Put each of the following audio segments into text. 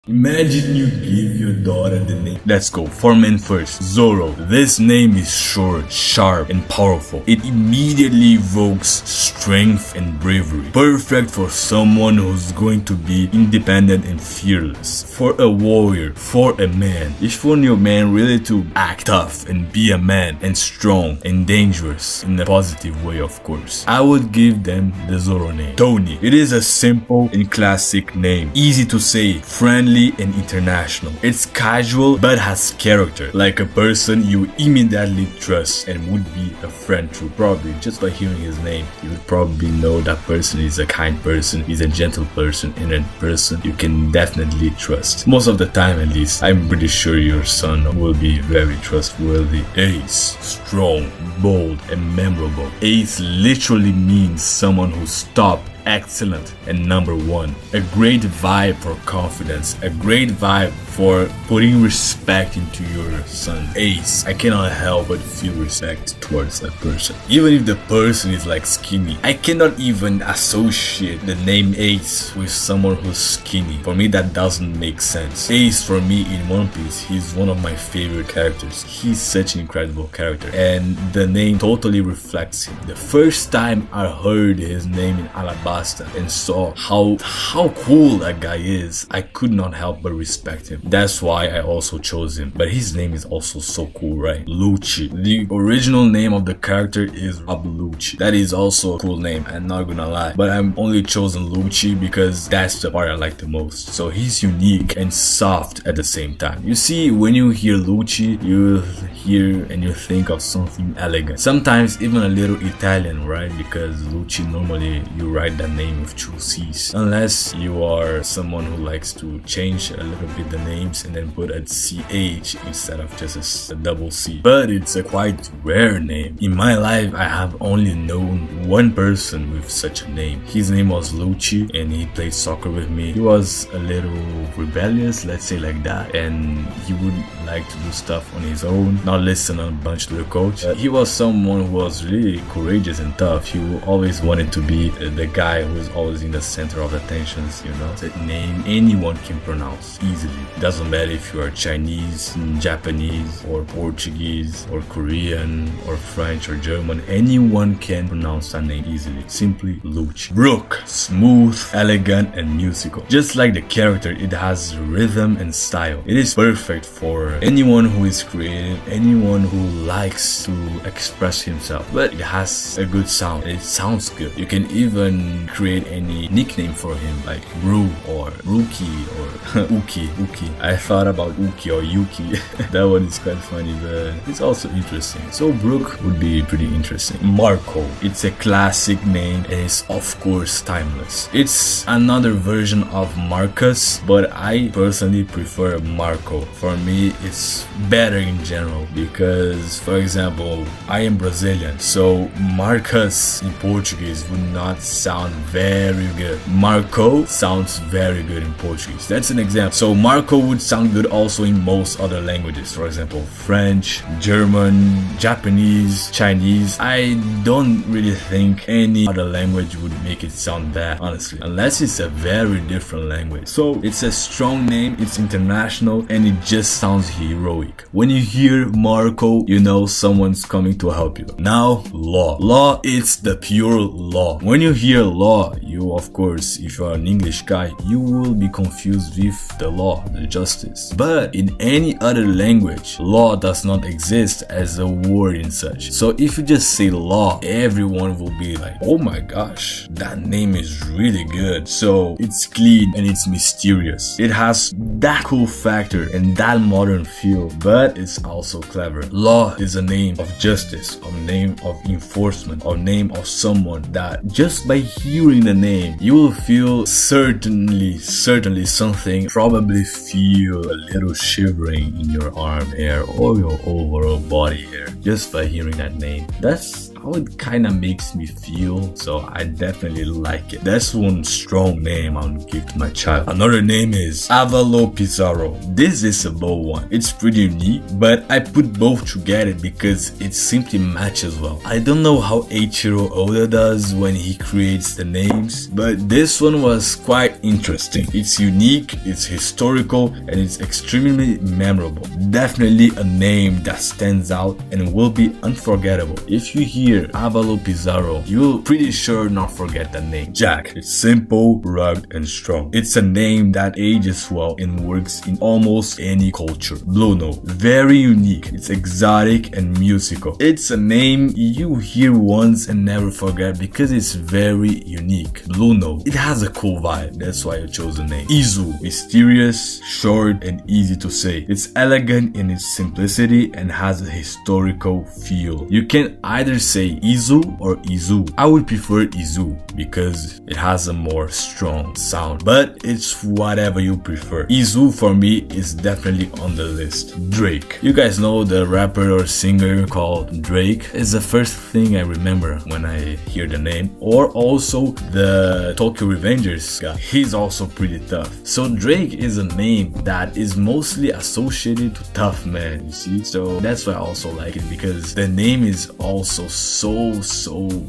Imagine you give your daughter the name. Let's go. For men first. Zoro. This name is short, sharp, and powerful. It immediately evokes strength and bravery. Perfect for someone who's going to be independent and fearless. For a warrior, for a man. If you want your man really to act tough and be a man and strong and dangerous in a positive way, of course, I would give them the Zoro name. Tony. It is a simple and classic name. Easy to say, friendly and international. It's casual but has character, like a person you immediately trust and would be a friend to. Probably just by hearing his name, you would probably know that person is a kind person, he's a gentle person, and a person you can definitely trust. Most of the time, at least, I'm pretty sure your son will be very trustworthy. Ace, strong, bold, and memorable. Ace literally means someone who's top, excellent, and number one. A great vibe for confidence, a great vibe for putting respect into your son. Ace. I cannot help but feel respect towards that person. Even if the person is like skinny, I cannot even associate the name Ace with someone who's skinny. For me, that doesn't make sense. Ace, for me, in One Piece, he's one of my favorite characters. He's such an incredible character, and the name totally reflects him. The first time I heard his name in Alabasta and saw how cool that guy is, I could not help but respect him. That's why I also chose him. But his name is also so cool, right? Lucci. The original name of the character is Rob Lucci. That is also a cool name, I'm not gonna lie. But I'm only chosen Lucci because that's the part I like the most. So he's unique and soft at the same time. You see, when you hear Lucci, you hear and you think of something elegant. Sometimes even a little Italian, right? Because Lucci, normally you write that name with two C's. Unless you are someone who likes to change a little bit the names and then put a CH instead of just a double C. But it's a quite rare name. In my life, I have only known one person with such a name. His name was Lucci and he played soccer with me. He was a little rebellious, let's say like that, and he would like to do stuff on his own, not listen a bunch to the coach. He was someone who was really courageous and tough. He always wanted to be the guy who is always in the center of attentions, you know. That name anyone can pronounce easily. Doesn't matter if you are Chinese, Japanese, or Portuguese, or Korean, or French, or German. Anyone can pronounce that name easily. Simply Lucci. Brook, smooth, elegant, and musical. Just like the character, it has rhythm and style. It is perfect for anyone who is creative, anyone who likes to express himself. But it has a good sound. It sounds good. You can even create any nickname for him, like Ru or Ruki or Uki. I thought about Uki or Yuki. That one is quite funny, but it's also interesting. So Brook would be pretty interesting. Marco. It's a classic name and it's of course timeless. It's another version of Marcus, but I personally prefer Marco. For me, it's better in general because, for example, I am Brazilian, so Marcus in Portuguese would not sound very good. Marco sounds very good in Portuguese. That's an example. So Marco would sound good also in most other languages. For example, French, German, Japanese, Chinese. I don't really think any other language would make it sound bad, honestly, unless it's a very different language. So it's a strong name, it's international, and it just sounds heroic. When you hear Marco, you know someone's coming to help you. Now, law. Law, it's the pure law. When you hear law, you, of course, if you are an English guy, you will be confused with the law, the justice. But in any other language, law does not exist as a word in such. So if you just say law, everyone will be like, oh my gosh, that name is really good. So it's clean and it's mysterious. It has that cool factor and that modern feel, but it's also clever. Law is a name of justice, a name of enforcement, a name of someone that just by hearing the name, you will feel certainly something, probably feel a little shivering in your arm hair or your overall body hair just by hearing that name. That's how it kind of makes me feel, so I definitely like it. That's one strong name I would give to my child. Another name is Avalo Pizarro. This is a bold one. It's pretty unique, but I put both together because it simply matches well. I don't know how Eiichiro Oda does when he creates the names, but this one was quite interesting. It's unique, it's historical, and it's extremely memorable. Definitely a name that stands out and will be unforgettable. If you hear Avalo Pizarro, you'll pretty sure not forget the name. Jack. It's simple, rugged, and strong. It's a name that ages well and works in almost any culture. Bruno. Very unique. It's exotic and musical. It's a name you hear once and never forget because it's very unique. Bruno. It has a cool vibe. That's why I chose the name. Izu. Mysterious, short, and easy to say. It's elegant in its simplicity and has a historical feel. You can either say Izu or Izu. I would prefer Izu because it has a more strong sound, but it's whatever you prefer. Izu for me is definitely on the list. Drake. You guys know the rapper or singer called Drake. It's the first thing I remember when I hear the name. Or also the Tokyo Revengers guy. He's also pretty tough. So Drake is a name that is mostly associated to tough men, you see? So that's why I also like it, because the name is also so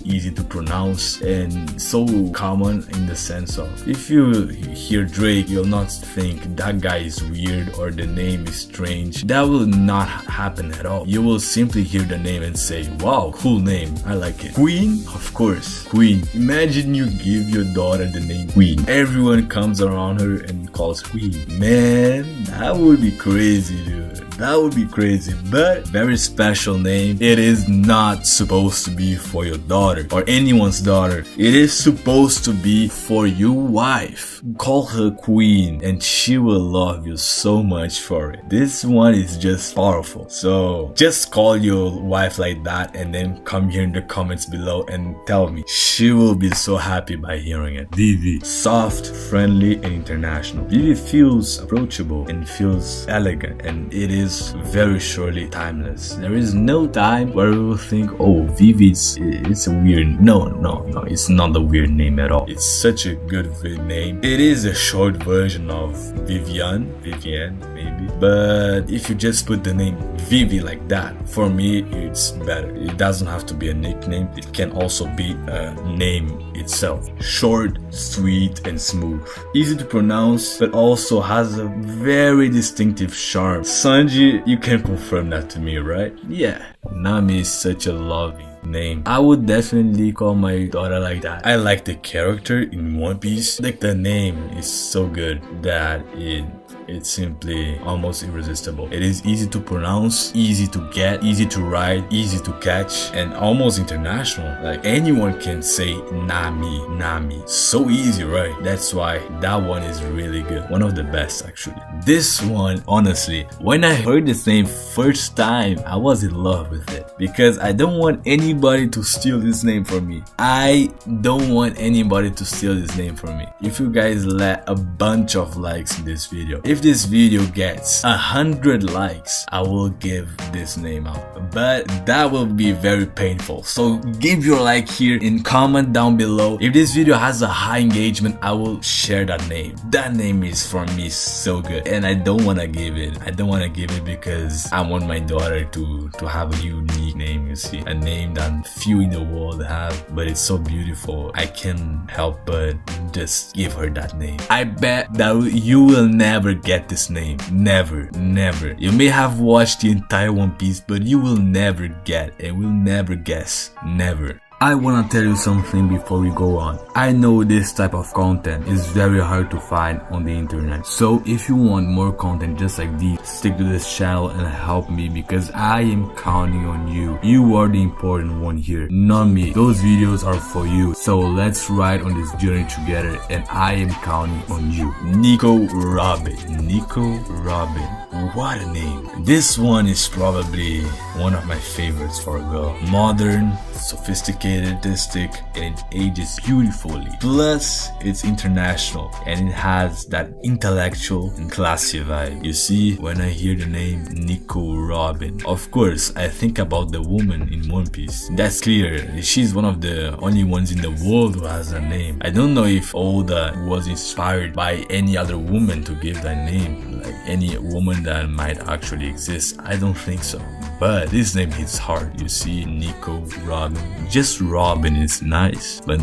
easy to pronounce and so common in the sense of, if you hear Drake, you'll not think that guy is weird or the name is strange. That will not happen at all. You will simply hear the name and say, wow, cool name, I like it. Queen? Of course, Queen. Imagine you give your daughter the name Queen. Everyone comes around her and calls Queen. Man, that would be crazy, dude. That would be crazy, but very special name. It is not supposed to be for your daughter or anyone's daughter. It is supposed to be for your wife. Call her Queen and she will love you so much for it. This one is just powerful. So just call your wife like that and then come here in the comments below and tell me. She will be so happy by hearing it. Vivi. Soft, friendly, and international. Vivi feels approachable and feels elegant, and it is very surely timeless. There is no time where we will think, oh, Vivi, it's a weird. No, it's not a weird name at all. It's such a good name. It is a short version of Vivienne maybe, but if you just put the name Vivi like that, for me it's better. It doesn't have to be a nickname. It can also be a name itself. Short, sweet, and smooth. Easy to pronounce, but also has a very distinctive charm. Sanji, you can confirm that to me, right? Yeah. Nami is such a loving name. I would definitely call my daughter like that. I like the character in One Piece. Like, the name is so good that it's simply almost irresistible. It is easy to pronounce, easy to get, easy to ride, easy to catch, and almost international. Like, anyone can say Nami. So easy, right? That's why that one is really good. One of the best, actually. This one, honestly, when I heard this name first time, I was in love with it because I don't want anybody to steal this name from me. I don't want anybody to steal this name from me. If you guys let a bunch of likes in this video, if this video gets 100 likes, I will give this name out, but that will be very painful. So give your like here and comment down below. If this video has a high engagement, I will share that name. That name is for me so good, and I don't want to give it. I don't want to give it because I want my daughter to have a unique name, you see, a name that few in the world have, but it's so beautiful. I can't help but just give her that name. I bet that you will never get this name. Never. You may have watched the entire One Piece, but you will never get and will never guess. Never. I wanna tell you something before we go on. I know this type of content is very hard to find on the internet. So if you want more content just like this, stick to this channel and help me because I am counting on you. You are the important one here, not me. Those videos are for you. So let's ride on this journey together and I am counting on you. Nico Robin. What a name. This one is probably one of my favorites for a girl. Modern, sophisticated, very artistic, and it ages beautifully. Plus, it's international and it has that intellectual and classy vibe. You see, when I hear the name Nico Robin, of course I think about the woman in One Piece. That's clear. She's one of the only ones in the world who has a name. I don't know if Oda was inspired by any other woman to give that name, like any woman that might actually exist. I don't think so. But this name hits hard. You see, Nico Robin. Just Robin is nice, but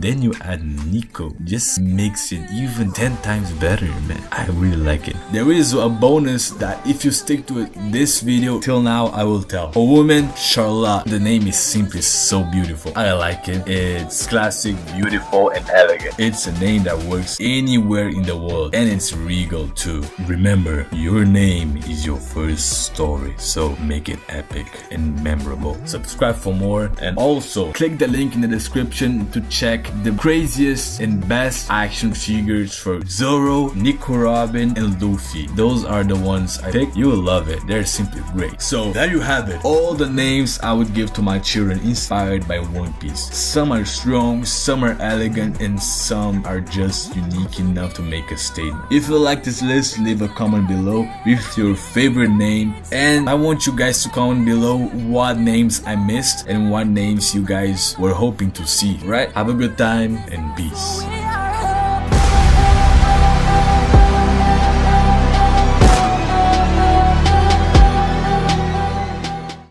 then you add Nico, just makes it even 10 times better, man. I really like it. There is a bonus that if you stick to this video till now, I will tell. A woman, Charlotte. The name is simply so beautiful. I like it. It's classic, beautiful, and elegant. It's a name that works anywhere in the world, and it's regal too. Remember, your name is your first story, so make it epic and memorable. Subscribe for more, and also click the link in the description to check the craziest and best action figures for Zoro, Nico Robin, and Luffy. Those are the ones I picked. You will love it. They're simply great. So there you have it. All the names I would give to my children inspired by One Piece. Some are strong, some are elegant, and some are just unique enough to make a statement. If you like this list, leave a comment below with your favorite name, and I want you guys to comment below what names I missed and what names you guys were hoping to see. Right? Have a good time and peace.